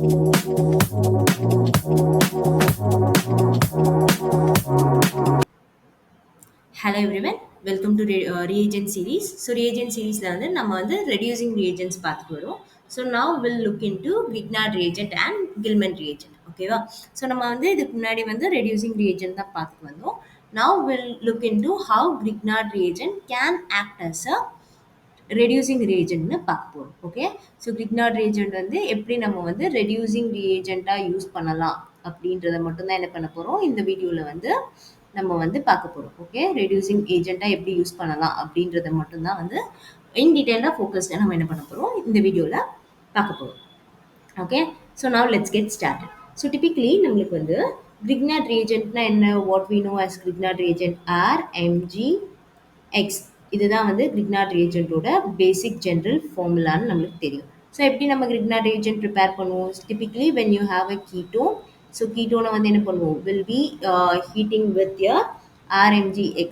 Hello everyone, welcome to Reagent series. So Reagent seriesல வந்து நம்ம வந்து reducing reagents பார்த்துட்டு வரோம். So now we'll look into Grignard reagent and Gilman reagent. ஓகேவா? So நம்ம வந்து இதுக்கு முன்னாடி வந்து reducing reagent தான் பார்த்துட்டு வந்தோம். Now we'll look into how Grignard reagent can act as a reducing reagentனு பார்க்க போறோம். ஓகே. ஸோ Grignard reagent வந்து எப்படி நம்ம வந்து reducing reagentஆ யூஸ் பண்ணலாம் அப்படின்றத மட்டும் தான் என்ன பண்ண போறோம் இந்த வீடியோல வந்து நம்ம வந்து பார்க்க போறோம். ஓகே. ரெடியூசிங் ஏஜென்ட்டா எப்படி யூஸ் பண்ணலாம் அப்படின்றத மட்டும் தான் வந்து இன் டீடைலா ஃபோக்கஸ்டா நம்ம என்ன பண்ண போறோம் இந்த வீடியோல பார்க்க போறோம். Okay. So now let's get started. So typically நம்மளுக்கு வந்து Grignard reagentனா என்ன? What we know as Grignard reagent R, Mg, X. இதுதான் வந்து Grignard reagentோட பேசிக் ஜெனரல் ஃபார்முலான்னு நம்மளுக்கு தெரியும். ஸோ எப்படி நம்ம Grignard reagent ப்ரிப்பேர் பண்ணுவோம்? Typically when you have a ketone, so கீட்டோனை வந்து என்ன பண்ணுவோம்? will be heating with your RMgX.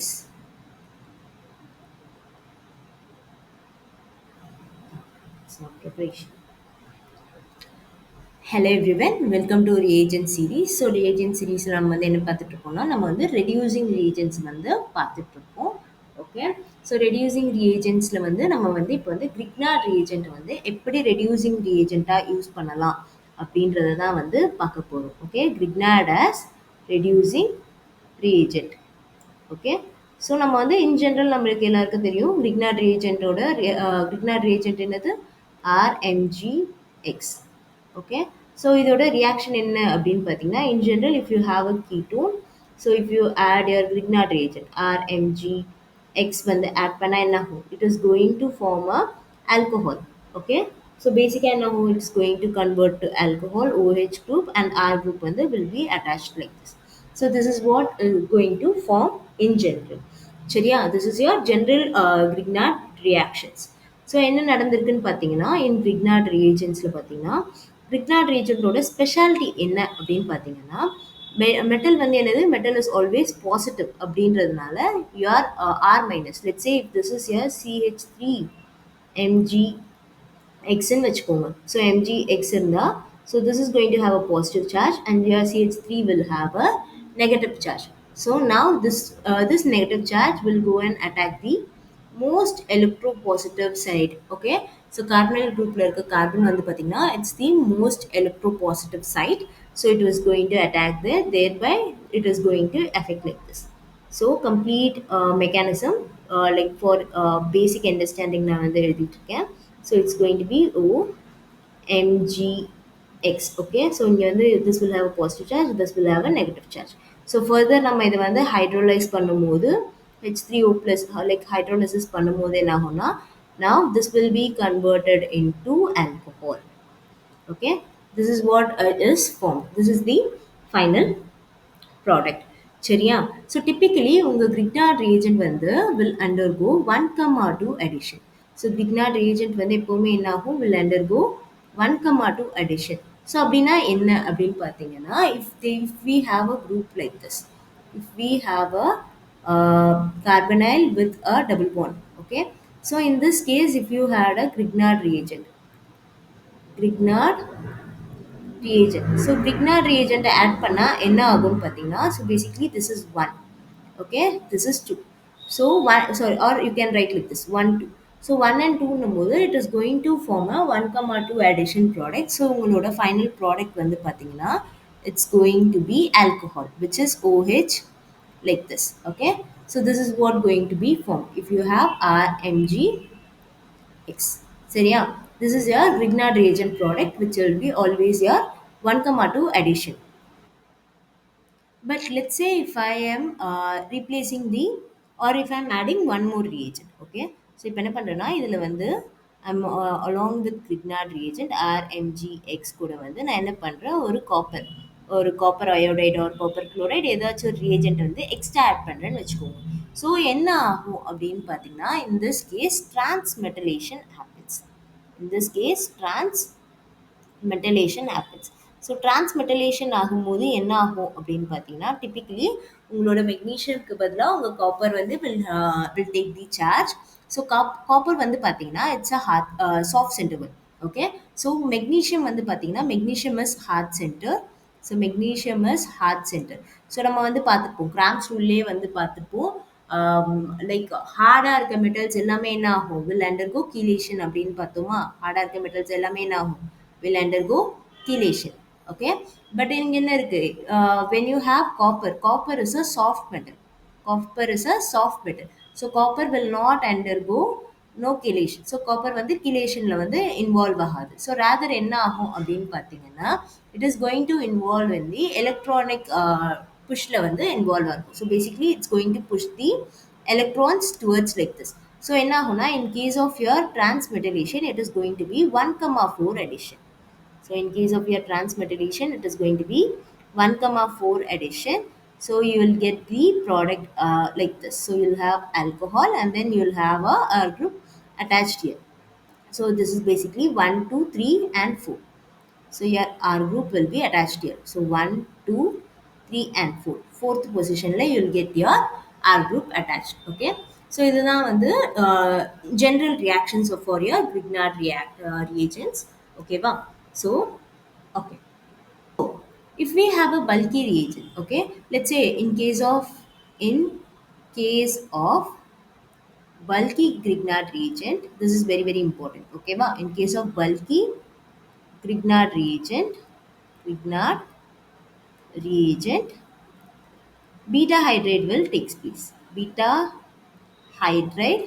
It's not preparation. Hello everyone, welcome to Reagent series. So Reagent சீரிஸில் நம்ம வந்து என்ன பார்த்துட்டு இருக்கோம்னா நம்ம வந்து ரெடியூசிங் reagents வந்து பார்த்துட்டு இருக்கோம். ஓகே. ஸோ ரெடியூசிங் reagentsல வந்து நம்ம வந்து இப்போ வந்து Grignard reagent வந்து எப்படி ரெடியூசிங் reagentஆ யூஸ் பண்ணலாம் அப்படின்றத தான் வந்து பார்க்க போகிறோம். Okay. Grignard as reducing reagent. Okay. So நம்ம வந்து இன் ஜென்ரல் நம்மளுக்கு எல்லாருக்கும் தெரியும் Grignard reagentோட Grignard reagent என்னது? RMgX. ஓகே. ஸோ இதோட ரியாக்ஷன் என்ன அப்படின்னு பார்த்தீங்கன்னா in general if you have a ketone, so if you add your Grignard reagent RMgX வந்து ஆட் பண்ணால் என்ன ஆகும்? It is going to form a alcohol. Okay. So basically என்ன ஆகும்? It's going to convert to alcohol OH group and R group வந்து will be attached like this. So this is what is going to form in general. சரியா? This is your general Grignard reactions. So என்ன நடந்திருக்குன்னு பார்த்தீங்கன்னா இன் Grignard reagentsல பார்த்தீங்கன்னா Grignard reagentோட speciality என்ன அப்படின்னு பார்த்தீங்கன்னா metal வந்து என்னது? மெட்டல் இஸ் ஆல்வேஸ் பாசிட்டிவ் அப்படின்றதுனால your R minus. Let's say if this is your CH3 Mg Xன்னு வச்சுக்கோங்க. ஸோ MgX இருந்தா, so this is going to have a positive charge and your CH3 will have a negative charge. So now this negative charge will go and attack the most electropositive side. Okay. So carbonyl groupல இருக்க carbon வந்து பார்த்தீங்கன்னா it's the most electropositive side. So it was going to attack there, thereby it is going to affect like this. So complete mechanism like for basic understanding நான் வந்து எழுதிட்டு இருக்கேன். So it's going to be OMgX. Okay. So இங்க வந்து this will have a positive charge, this will have a negative charge. So further நம்ம இதை வந்து hydrolyze பண்ணும்போது H3O plus like hydrolysis பண்ணும்போது என்ன ஆகும்னா now this will be converted into alcohol. Okay. This is what is formed. This is the final product. சரியா? So typically உங்கள் Grignard reagent வந்து will undergo 1,2 addition. So Grignard reagent வந்து எப்போவுமே என்ன ஆகும்? will undergo 1,2 addition. ஸோ அப்படின்னா என்ன அப்படின்னு பார்த்தீங்கன்னா if we have a group like this, if we have a carbonyl with a double bond. Okay. So in this case if you had a Grignard reagent reagent. So Grignard reagent add பண்ணா என்ன ஆகும்னு பார்த்தீங்கன்னா so basically this is 1. Okay. This is 2. So one, sorry, or you can write like this 1 2. So 1 and 2 னும்போது it is going to form a 1,2 addition product. So உங்களோட final product வந்து பார்த்தீங்கன்னா it's going to be alcohol which is OH like this. Okay. So this is what going to be formed if you have RMgX. சரியா? This is your Grignard reagent product which will be always your 1,2 addition. But let's say if I am replacing the or if I am adding one more reagent. Okay. So இப்போ என்ன பண்ணுறேன்னா இதில் வந்து I'm along with Grignard reagent RMgX கூட வந்து நான் என்ன பண்ணுறேன் ஒரு காப்பர் அயோடைடு ஒரு காப்பர் குளோரைடு ஏதாச்சும் ஒரு ரியேஜென்ட் வந்து எக்ஸ்ட்ரா ஆட் பண்ணுறேன்னு வச்சுக்கோங்க. ஸோ என்ன ஆகும் அப்படின்னு பார்த்தீங்கன்னா in this case transmetallation happens. In this case transmetallation happens. So transmetallation ஆகும்போது என்ன ஆகும் அப்படின்னு பார்த்தீங்கன்னா டிப்பிக்கலி உங்களோட மெக்னீஷியம்க்கு பதிலாக உங்கள் காப்பர் வந்து will take the charge. So copper வந்து பார்த்தீங்கன்னா it's a soft centre. Okay. So magnesium வந்து பார்த்தீங்கன்னா, magnesium is hard centre. So magnesium is hard centre. So நம்ம வந்து பார்த்துப்போம். கிராம்ஸ் ரூல்லேயே வந்து பார்த்துப்போம். லைக் ஹார்டா இருக்க மெட்டல்ஸ் எல்லாமே என்ன ஆகும்? வில் அண்டர்கோ கீலேஷன் அப்படின்னு பார்த்தோமா? ஹார்டா இருக்க மெட்டல்ஸ் எல்லாமே என்ன ஆகும்? Will undergo chelation. Okay. But இங்க என்ன இருக்கு? When you have copper, copper is a soft metal. Copper is a soft metal. So copper will not undergo no chelation. So copper வந்து chelationல வந்து involve ஆகாது. So rather என்ன ஆகும் அப்படின்னு பார்த்தீங்கன்னா, it is going to involve in the electronic pushல வந்து involve ஆகும். So basically it's going to push the electrons towards like this. So என்ன ஆகும்னா, in case of your transmetallation, it is going to be 1,4 addition. So in case of your transmetallation, it is going to be 1 comma 4 addition. So you will get the product like this. So you'll have alcohol and then you'll have a group attached here. So this is basically 1, 2, 3 and 4. So your R group will be attached here. So 1, 2, 3 and 4. Fourth position la you'll get your R group attached. Okay. So இதுதான் வந்து general reactions for your Grignard reagents. Okay va? So okay. If we have a bulky reagent, okay, let's say in case of bulky Grignard reagent, this is very important. Okay va? In case of bulky Grignard reagent, Grignard reagent, beta hydride will takes place. Beta hydride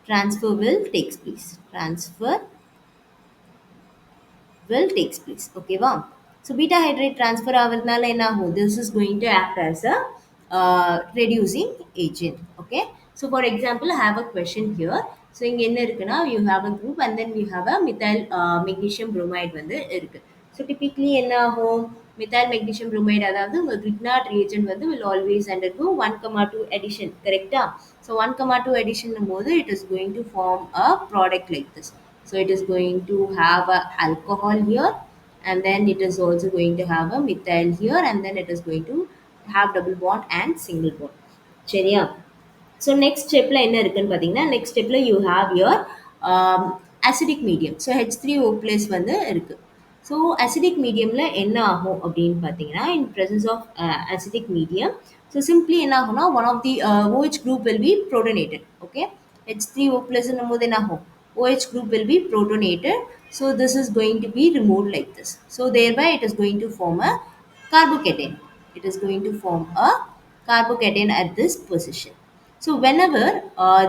transfer will takes place. Transfer will takes place. Okay va? So beta hydride transfer ஆவறதுனால என்ன ஆகும்? This is going to act as a reducing agent. Okay. So for example, I have a question here. So இங்க என்ன இருக்குன்னா, you have a group and then you have a methyl magnesium bromide வந்து இருக்கு. So typically என்ன ஆகும்? Methyl magnesium bromide அதாவது உங்க Grignard reagent வந்து will always undergo 1,2 addition. கரெக்டா? So 1,2 addition போது it is going to form a product like this. So it is going to have a alcohol here and then it is also going to have a methyl here and then it is going to have double bond and single bond. சரியா? So next stepல என்ன இருக்குன்னு பார்த்தீங்கன்னா, next stepல you have your um, acidic medium. So H3O plus வந்து இருக்கு. So acidic mediumல என்ன ஆகும் அப்படின்னு பார்த்தீங்கன்னா, in presence of acidic medium, so simply என்ன ஆகும்னா, one of the OH group will be protonated. Okay. H3O plus போது என்ன ஆகும்? OH group will be protonated. So this is going to be removed like this. So thereby it is going to form a carbocation. It is going to form a carbocation at this position. So whenever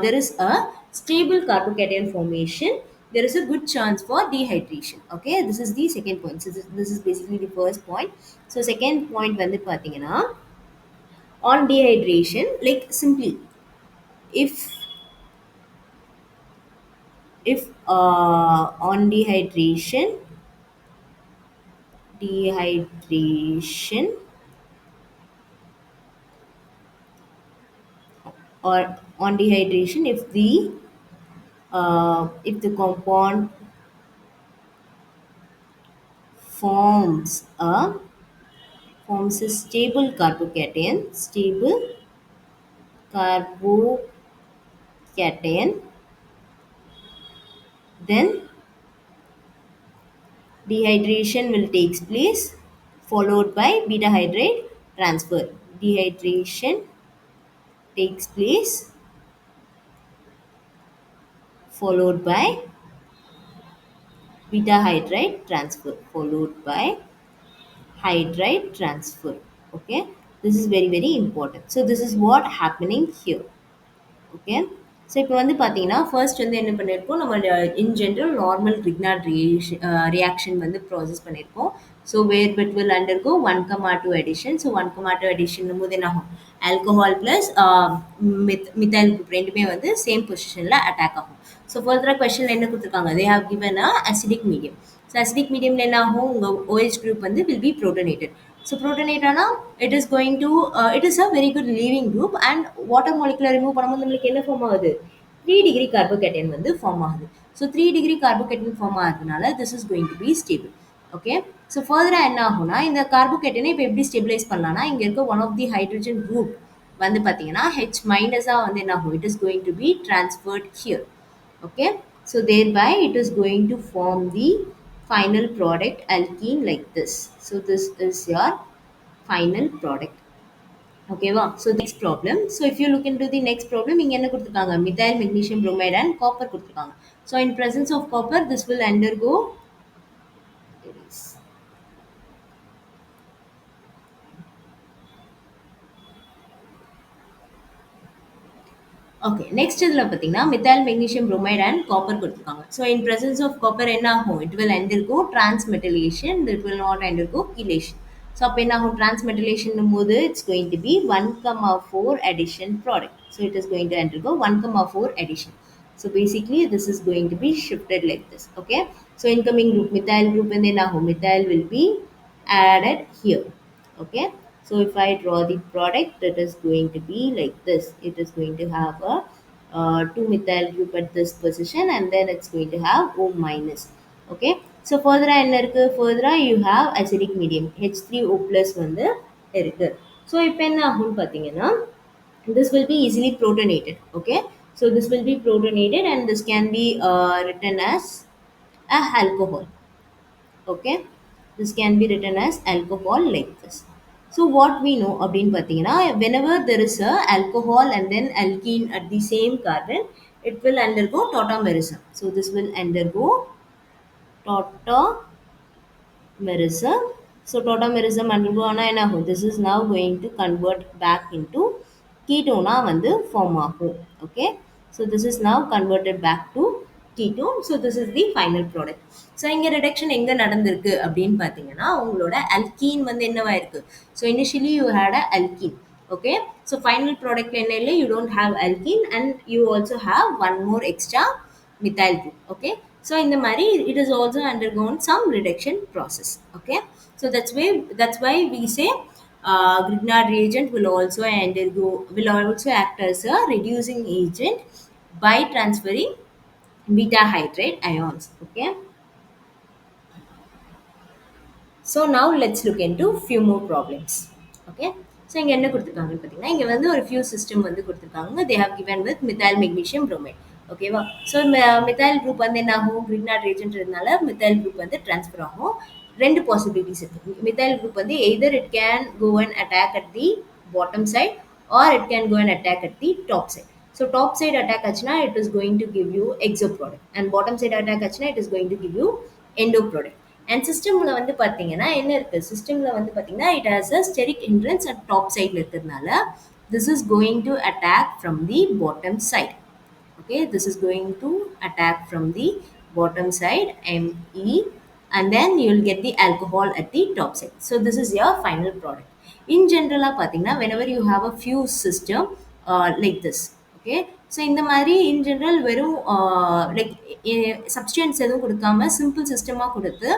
there is a stable carbocation formation, there is a good chance for dehydration. Okay, this is the second point. So this is basically the first point. So second point வந்து பார்த்தீங்கன்னா, on dehydration, like simply if on dehydration or on dehydration if the compound forms a stable carbocation, then dehydration will take place followed by beta hydride transfer. Dehydration takes place followed by beta hydride transfer followed by hydride transfer. Okay, this is very important. So this is what happening here. Okay. So இப்போ வந்து பார்த்தீங்கன்னா, first வந்து என்ன பண்ணியிருக்கோம், நம்ம in general normal Grignard reaction வந்து process பண்ணியிருக்கோம். So where but will undergo 1,2 addition. So 1,2 addition போது என்ன ஆகும்? ஆல்கஹால் ப்ளஸ் மித்தைல் குரூப் ரெண்டுமே வந்து சேம் பொசிஷனில் அட்டாக் ஆகும். ஸோ ஃபர்தராக கொஸ்டினில் என்ன கொடுத்துருக்காங்க? They have given a acidic medium. So acidic மீடியமில் என்ன ஆகும்? உங்கள் OH குரூப் வந்து வில் பி ப்ரோட்டனேட்டட். So protonate ஆனா it is going to it is a very good leaving group and water molecule remove பண்ணும்போது நமக்கு என்ன ஃபார்ம் ஆகுது? 3 degree carbocation வந்து ஃபார்ம் ஆகுது. So 3 degree carbocation ஃபார்ம் ஆகுறதுனால this is going to be stable. Okay. So further என்ன ஆகும்னா, இந்த carbocation இப்போ எப்படி ஸ்டெபிலைஸ் பண்ணலாம்னா, இங்க இருக்க one of the hydrogen group வந்து பார்த்தீங்கன்னா H minus வந்து என்ன ஆகும்? It is going to be transferred here. Okay. So thereby it is going to form the final product alkene like this. So this is your final product. Okay va? So next problem. So if you look into the next problem, இங்க என்ன கொடுத்திருக்காங்க? Methyl magnesium bromide and copper கொடுத்திருக்காங்க. So in presence of copper, this will undergo okay. Next இதில பார்த்தீங்கன்னா methyl magnesium bromide and copper கொடுத்திருக்காங்க. So in presence of copper என்ன ஆகும்? It will undergo transmetallation. It will not undergo chelation. So அப்ப என்ன ஆகும்? Transmetallation போது it's going to be 1,4 addition product. So it is going to undergo 1,4 addition. So basically this is going to be shifted like this. Okay. So incoming group methyl group and then methyl will be added here. Okay. So if I draw the product, it is going to be like this. It is going to have a 2 methyl group at this position, and then it's going to have O minus. Okay. So further further you have acidic medium H3O plus வந்து இருக்கு. So இப்போ என்ன ஆகும் பார்த்தீங்கன்னா this will be easily protonated. Okay. So this will be protonated and this can be written as a alcohol. Okay. This can be written as alcohol like this. So what we know அப்படின்னு பார்த்தீங்கன்னா whenever there is a alcohol and then alkene at the same carbon, it will undergo tautomerism. So this will undergo tautomerism. So tautomerism undergo ஆனா என்ன ஆகும்? This is now going to convert back into ketone வந்து form ஆகும். Okay. So this is now converted back to ketone. So this is the final product. So இங்க reduction எங்க நடந்திருக்கு அப்படின்னு பார்த்தீங்கன்னா உங்களோட alkene வந்து என்னவா இருக்கு? So initially you had a alkene. Okay. So final product என்ன இல்லை, you don't have alkene and you also have one more extra methyl group. Okay. So in the mari it is also undergone some reduction process. Okay. So that's why we say Grignard reagent will also act as a reducing agent by transferring beta hydride ions. Okay. So now let's look into few more problems. Okay. So இங்க என்ன கொடுத்திருக்காங்கன்னு பார்த்தீங்கன்னா இங்க வந்து ஒரு few system வந்து கொடுத்திருக்காங்க. They have given with methyl magnesium bromide. ஓகேவா? So methyl group வந்து என்ன ஆகும்? Grignard reagent இருந்தால methyl group வந்து transfer ஆகும். ரெண்டு possibilities இருக்கு. Methyl group வந்து either it can go and attack at the bottom side or it can go and attack at the top side. So top side attack ஆச்சுன்னா it is going to give you exo product and bottom side attack ஆச்சுன்னா it is going to give you endo product. And systemல வந்து பார்த்தீங்கன்னா என்ன இருக்கு? Systemல வந்து பார்த்தீங்கன்னா it has a steric hindrance at top side இருக்கிறதுனால this is going to attack from the bottom side. Okay, this is going to attack from the bottom side Me, and then you will get the alcohol at the top side. So this is your final product. In general பார்த்தீங்கன்னா whenever you have a fuse system like this. Okay. So இந்த மாதிரி in general வெறும் like substance எதுவும் கொடுக்காம simple system கொடுத்து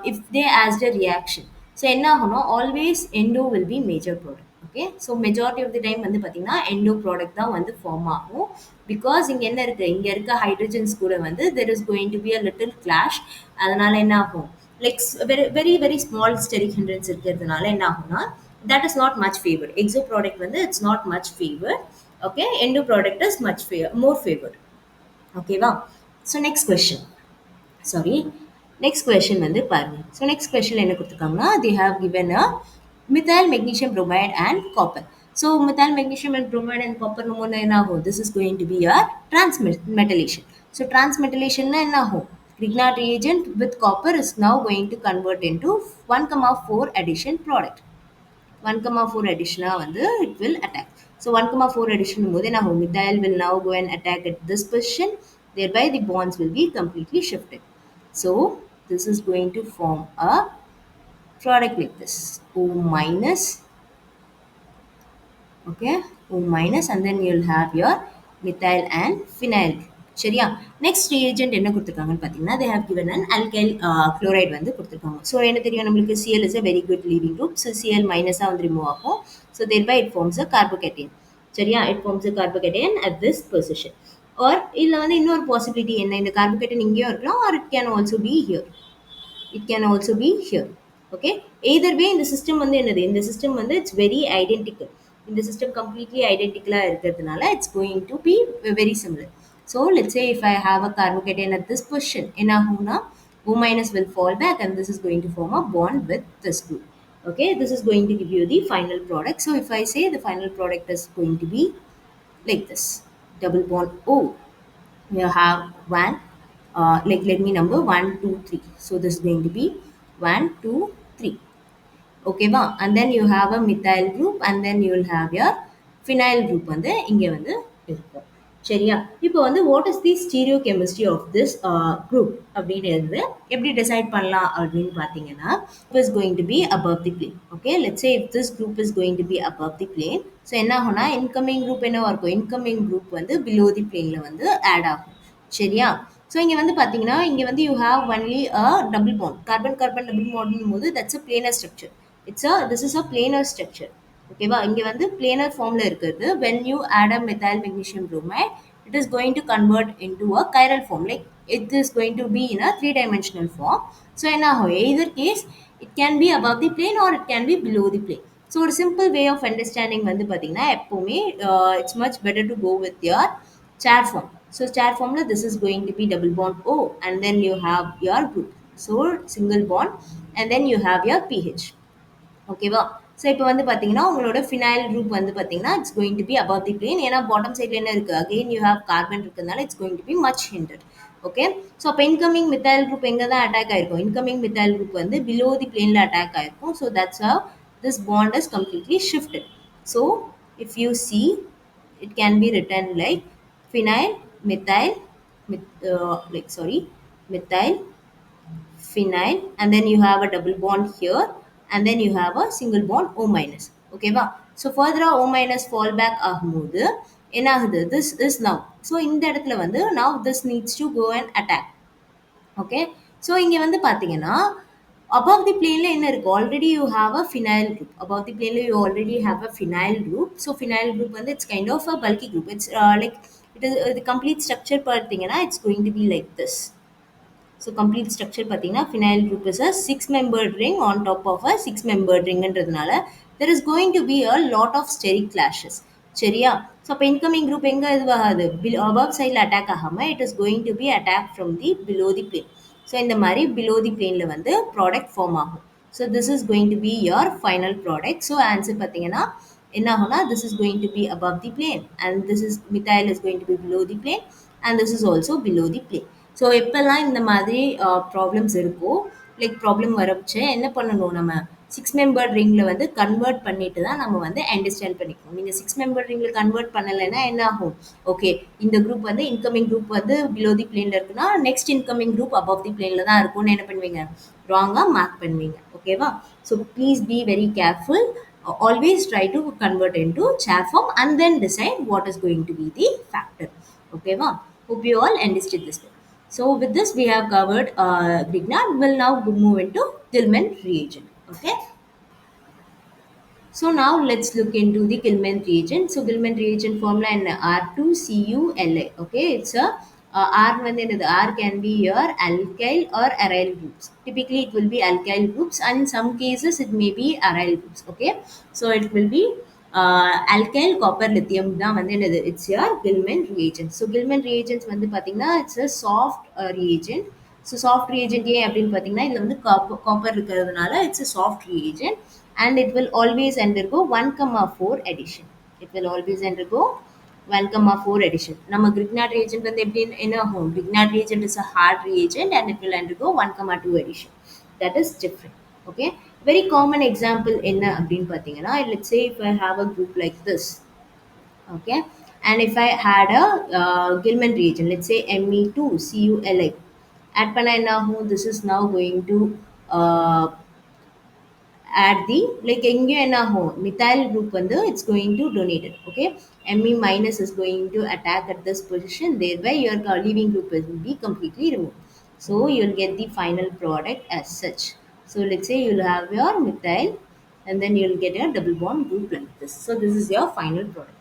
if they asked a reaction. So என்ன ஆகும்னா always endo will be major product. Okay. So majority of the time வந்து பார்த்தீங்கன்னா endo product தான் வந்து form ஆகும். Because இங்க என்ன இருக்கு? இங்க இருக்க hydrogens கூட வந்து there is going to be a little clash. அதனால என்ன ஆகும்? Like very very very small steric hindrance இருக்கிறதுனால என்ன ஆகும்னா that is not much favored. Exo product வந்து it's not much favored. Okay. Endo product is more favored. Okay va? So next question. Sorry. Next question வந்து பாருங்க. So next question என்ன கொடுத்திருக்காங்கன்னா they have given a methyl magnesium bromide and copper. So methyl magnesium and bromide and copper என்ன ஆகும்? This is going to be a transmetallation. So transmetallation என்ன ஆகும்? Grignard reagent with copper is now going to convert into 1,4 addition product. 1,4 addition வந்து it will attack. So 1,4 addition போது என்ன ஆகும்? Methyl will now go and attack at this position. Thereby the bonds will be completely shifted. So this is going to form a product like this. O minus. Okay. O minus and then you'll have your methyl and phenyl. சரியா? Next reagent என்ன கொடுத்திருக்காங்கன்னு பார்த்தீங்கன்னா they have given an alkyl chloride வந்து கொடுத்திருக்காங்க. So என்ன தெரியும் நம்மளுக்கு Cl is a very good leaving group. So Cl minus வந்து remove ஆகும். So thereby it forms a carbocation. சரியா? It forms a carbocation at this position. Or இதில் வந்து இன்னொரு possibility என்ன? இந்த carbocation இங்கேயும் இருக்கலாம் or it can also be here. It can also be here. Okay. Either way இந்த system வந்து என்னது? இந்த system வந்து it's very identical. இந்த system completely identical இருக்கிறதுனால it's going to be very similar. So let's say if I have a carbocation at this position, in a huna, O minus will fall back and this is going to form a bond with this group. Okay, this is going to give you the final product. So if I say the final product is going to be like this, double bond O, you have one, like let me number one, two, three. So this is going to be one, two, three. Okay va, and then you have a methyl group and then you will have your phenyl group வந்து இங்க வந்து இருக்கும். சரியா? இப்போ வந்து what is the stereochemistry of this group அப்படின்றது எப்படி decide பண்ணலாம் அப்படின்னு பார்த்தீங்கன்னா, is going to be above the plane. Okay, let's say if this group is going to be above the plane, so என்ன ஆகும்னா incoming group என்னவா இருக்கும்? Incoming group வந்து below the planeல வந்து ஆட் ஆகும். சரியா? ஸோ இங்கே வந்து பார்த்தீங்கன்னா இங்கே வந்து you have only a double bond carbon carbon double bond போது that's a planar structure. This is a planar structure. ஓகேவா? இங்க வந்து planar formல இருக்கிறது. When you add a methyl magnesium bromide, it is going to convert into a chiral form. Like it is going to be in a three-dimensional form. So என்ன ஆகும்? Either case, it can be above the plane or it can be below the plane. So ஒரு simple way of understanding வந்து பார்த்தீங்கன்னா எப்பவுமே it's much better to go with your chair form. So chair formula, this is going to be double bond O and then you have your group. So single bond and then you have your pH. ஓகேவா? So இப்போ வந்து பார்த்தீங்கன்னா உங்களோட phenyl group வந்து பார்த்தீங்கன்னா it's going to be above the plane. ஏன்னா bottom சைடில் என்ன இருக்குது? அகெயின் யூ ஹேவ் கார்பன் இருக்கிறதுனால it's going to be much hindered. Okay, so அப்போ இன்கமிங் மித்தைல் குரூப் எங்கே தான் அட்டாக் ஆயிருக்கும்? இன்கமிங் மித்தைல் குரூப் வந்து பிலோ தி பிளேனில் அட்டாக் ஆயிருக்கும். So that's how this bond is completely shifted. So if you see it can be written like phenyl methyl methyl phenyl and then you have a double bond here and then you have a single bond O minus. Okay va? So further O minus fall back ஆகும்போது என்ன ஆகுது? This is now. So இந்த இடத்துல வந்து now this needs to go and attack. Okay, so இங்க வந்து பார்த்தீங்கன்னா above the plane என்ன இருக்கு? Already you have a phenyl group. Above the plane you already have a phenyl group. So phenyl group வந்து it's kind of a bulky group. It's like it is the complete structure பார்த்தீங்கன்னா it's going to be like this. So complete structure பார்த்தீங்கன்னா phenyl group is a six-membered ring on top of a six-membered ringன்றதுனால there is going to be a lot of steric clashes. சரியா? So அப்போ incoming group எங்கே இதுவாகாது? above சைடில் attack ஆகாமல் it is going to be attacked from the below the plane. So இந்த மாதிரி below the planeல வந்து product form ஆகும். So this is going to be your final product. So answer பார்த்தீங்கன்னா என்ன ஆகும்னா this is going to be above the plane and this is methyl is going to be below the plane and this is also below the plane. So எப்போல்லாம் இந்த மாதிரி problems இருக்கோ like problem வரப்பச்சு என்ன பண்ணணும்? நம்ம சிக்ஸ் மெம்பர் ரிங்கில் வந்து convert பண்ணிட்டு தான் நம்ம வந்து அண்டர்ஸ்டாண்ட் பண்ணிக்கணும். நீங்கள் சிக்ஸ் மெம்பர் ரிங்கில் கன்வெர்ட் பண்ணலைன்னா என்ன ஆகும்? ஓகே, இந்த குரூப் வந்து இன்கமிங் குரூப் வந்து பிலோ தி பிளேனில் இருக்குன்னா நெக்ஸ்ட் இன்கமிங் குரூப் அபவ் தி பிளேனில் தான் இருக்கும்னு என்ன பண்ணுவீங்க? ராங்காக மார்க் பண்ணுவீங்க. ஓகேவா? So please be very careful. Always try to convert into chair form and then decide what is going to be the factor. Okay, wow. Hope you all understood this. So with this we have covered Grignard. We'll now move into Gilman reagent. Okay. So now let's look into the Gilman reagent. So Gilman reagent formula in R2CuLa. Okay, it's a R when the R can be your alkyl or aryl groups. Typically it will be alkyl groups and in some cases it may be aryl groups. Okay, so it will be alkyl copper lithium தான் வந்து என்னது? It's your Gilman reagent. So Gilman reagents வந்து பார்த்தீங்கன்னா it's a soft reagent. So soft reagent ஏன் அப்படின்னு பார்த்தீங்கன்னா இதில் வந்து காப்பர் இருக்கிறதுனால it's a soft reagent and it will always undergo 1,4 addition. It will always undergo 1,4 addition. நம்ம Grignard reagent வந்து எப்படி என்ன ஆகும்? Grignard reagent is a hard reagent and it will undergo 1,2 addition. That is different. Okay, very common example என்ன அப்படின்னு பார்த்தீங்கன்னா let's say if I have a group like this. Okay, and if I had a Gilman reagent, let's say Me2Culi, add பண்ணா என்ன ஆகும்? This is now going to uh, add the like எங்கேயும் என்ன ஆகும்? Methyl group வந்து it's going to donate it. Okay, Me minus is going to attack at this position, thereby your leaving group will be completely removed. So you'll get the final product as such. So let's say you'll have your methyl and then you'll get a double bond group like this. So this is your final product.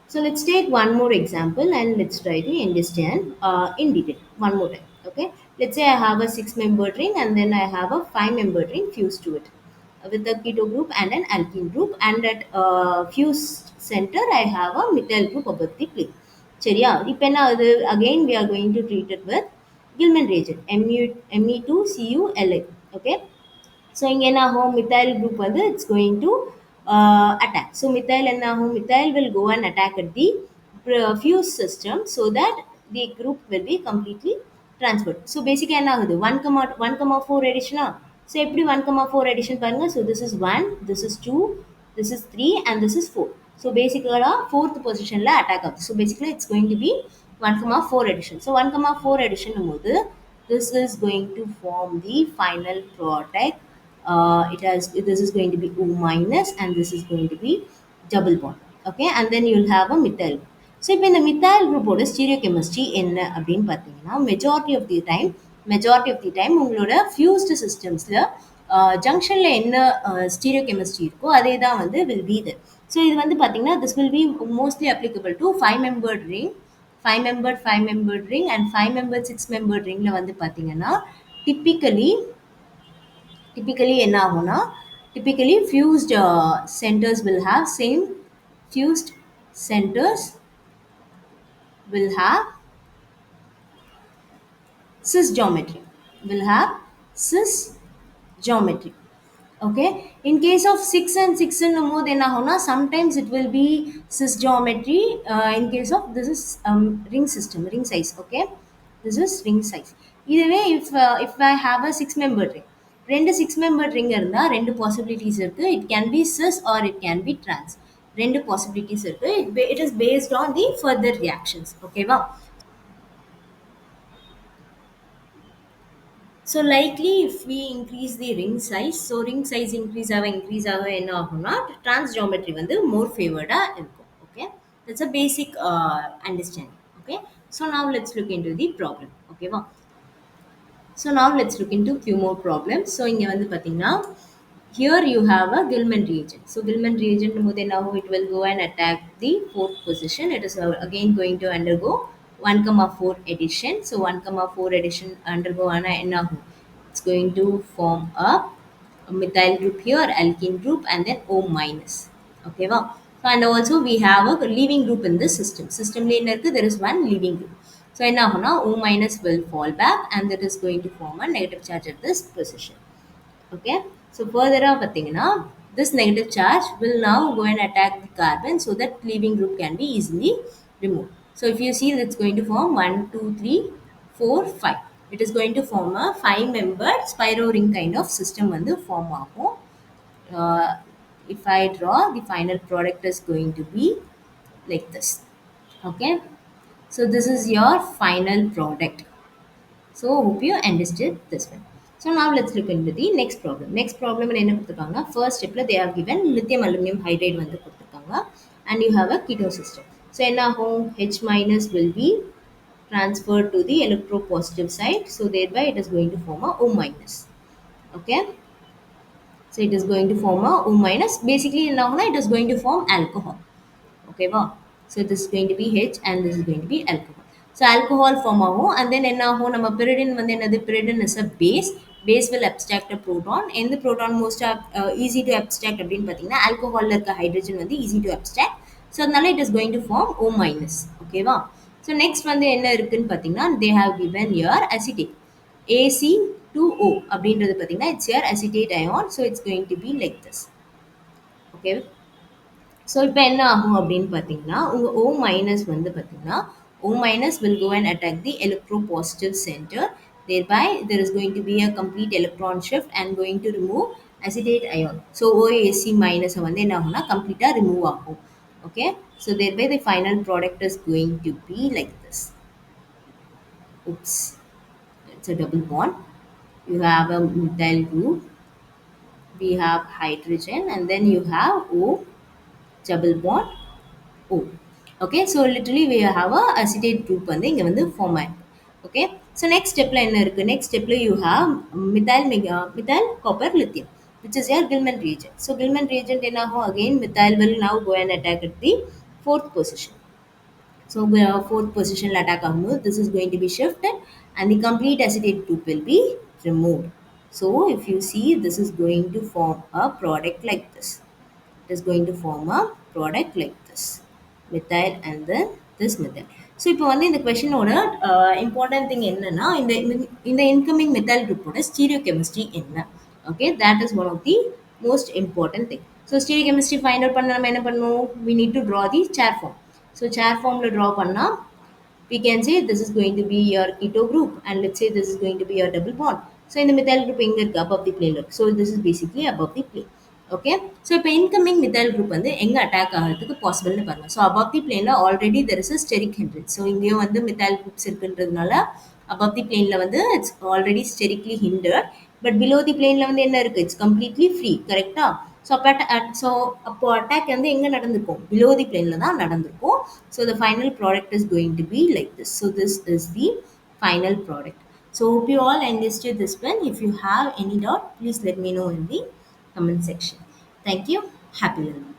So let's take one more example and let's try to understand in detail one more time. Okay, let's say I have a six-membered ring and then I have a five-membered ring fused to it with a keto group and an alkene group, and at fused center I have a methyl group above the plane. சரியா? இப்ப என்ன ஆகுது? Again we are going to treat it with Gilman reagent. Me2Cu Li. Okay. So இங்கே என்ன ஆகும் methyl group வந்து it's going to attack so methyl என்ன ஆகும் methyl will go and attack at the fused system so that the group will be completely transferred so basically என்ன ஆகுது 1,1,4 எடிஷனா so எப்படி 1,4 addition பாருங்க so this is 1 this is 2 this is 3 and this is 4 so பேசிக்கலாக fourth பொசிஷனில் attack ஆகுது so basically it's going to be 1,4 addition so 1,4 addition போது this is going to form the final product. This is going to be O minus and this is going to be double bond. Okay, and then you'll have a methyl group. So இப்போ இந்த methyl group ஓட stereochemistry என்ன அப்படின்னு பார்த்தீங்கன்னா majority of the time உங்களோட fused systemsல ஜங்ஷன்ல என்ன stereochemistry இருக்கோ அதே தான் வந்து will be there. So இது வந்து பார்த்தீங்கன்னா this will be mostly applicable to 5-membered ring 5-membered ring and 5-membered 6-membered ringல வந்து பார்த்தீங்கன்னா typically என்ன ஆகும்னா typically fused centers will have same fused centers will have cis geometry will have cis geometry. Okay, in case of 6 and 6 in mode என்ன ஆகும்னா sometimes it will be cis geometry in case of this is ring system ring size. Okay, this is ring size. இதுவே if I have a 6-membered ring ரெண்டு 6-membered ring இருந்தா ரெண்டு possibilities இருக்கு it can be cis or it can be trans ரெண்டு possibilities இருக்கு it is based on the further reactions. Okay வா so likely if we increase the ring size so ring size increase ஆக என்ன ஆகும்னா trans geometry வந்து more favored இருக்கும். Okay, that's a basic understanding. Okay, so now let's look into the problem. Okay வா so now let's look into few more problems. So இங்க வந்து பாத்தீங்கன்னா here you have a Gilman reagent. So Gilman reagent போது now it will go and attack the fourth position. It is again going to undergo 1,4 addition. So 1,4 addition undergo ஆனா என்ன ஆகும் it's going to form a methyl group here alkene group and then O minus. Okay வா so and also we have a leaving group in this systemல என்ன இருக்கு there is one leaving group. So என்ன ஆகும்னா O minus will fall back and that is going to form a negative charge at this position. Okay, so further பார்த்தீங்கன்னா this negative charge will now go and attack the carbon so that leaving group can be easily removed. So if you see it's going to form 1 2 3 4 5 it is going to form a 5-membered spiro ring kind of system வந்து form ஆகும். If I draw the final product is going to be like this. Okay, so this is your final product. So hope you understood this one. So now let's look into the next problem. Next problem என்ன கொடுத்திருக்காங்க first stepல they have given lithium aluminum hydride வந்து கொடுத்திருக்காங்க and you have a keto system. So என்ன ஆகும் H minus will be transferred to the electropositive side. So thereby it is going to form a O minus. Okay. So it is going to form a O minus. Basically என்ன ஆகும்னா it is going to form alcohol. Okay வா so this is going to be H and this is going to be alcohol. So alcohol form ஆகும் and then என்ன ஆகும் நம்ம pyridine வந்து என்னது pyridine is a base will abstract a proton எந்த proton most easy to abstract அப்படின்னு பார்த்தீங்கன்னா alcoholல இருக்க hydrogen வந்து easy to abstract so அதனால it is going to form O minus. Okay வா so next வந்து என்ன இருக்குன்னு பார்த்தீங்கன்னா they have given here acetate AC2O அப்படின்றது பார்த்தீங்கன்னா it's here acetate ion so it's going to be like this. Okay, so இப்போ என்ன ஆகும் அப்படின்னு பார்த்தீங்கன்னா உங்கள் O minus வந்து பார்த்தீங்கன்னா O minus will go and attack the electropositive center. Thereby, there is going to be a complete electron shift and going to remove acetate ion. So OAC minus வந்து என்ன ஆகும்னா கம்ப்ளீட்டாக ரிமூவ் ஆகும். Okay, so thereby the final product is going to be like this. Oops, it's a double bond. You have a methyl group. We have hydrogen and then you have O double bond O. Okay, so literally we have a acetate group வந்து இங்க வந்து form ஆயிருக்கு. Okay, so next stepல என்ன இருக்கு? Next stepல you have methyl copper lithium which is your Gilman reagent. So Gilman reagent என்ன ஆகும்? Again methyl will now go and attack at the fourth position. So fourth position attack ஆகும்போது this is going to be shifted and the complete acetate group will be removed. So if you see this is going to form a product like this. It is going to form a product like this methyl and then this methyl. So இப்போ வந்து இந்த கொஷினோட important thing என்னன்னா, இந்த இந்த incoming methyl குரூப்போட stereochemistry என்ன? Okay, that is one of the most important thing. So stereochemistry find out பண்ண நம்ம என்ன பண்ணணும்? We need to draw the chair form. So chair ஃபார்மில் ட்ரா பண்ணால் we can say this is going to be your keto group, and let's say this is going to be your double bond. So in the methyl group எங்க இருக்கு? Above the plane இருக்கு. So this is basically above the plane. Okay, so இப்போ incoming methyl group வந்து எங்க attack ஆகிறதுக்கு பாசிபிள்னு பாருங்க. So above the planeல already there is a steric hindrance. So இங்கேயும் வந்து methyl groups இருக்குன்றதுனால above the planeல வந்து it's already sterically hindered, but below the planeல வந்து என்ன இருக்கு? It's completely free, கரெக்டா? ஸோ அப்போ அட்டாக் வந்து எங்கே நடந்திருக்கும்? பிலோ தி பிளேனில் தான் நடந்திருக்கும். So the final product is going to be like this. So this is the final product. So hope you all understood this one. If you have any doubt, please let me know in the comment section. Thank you. Happy learning.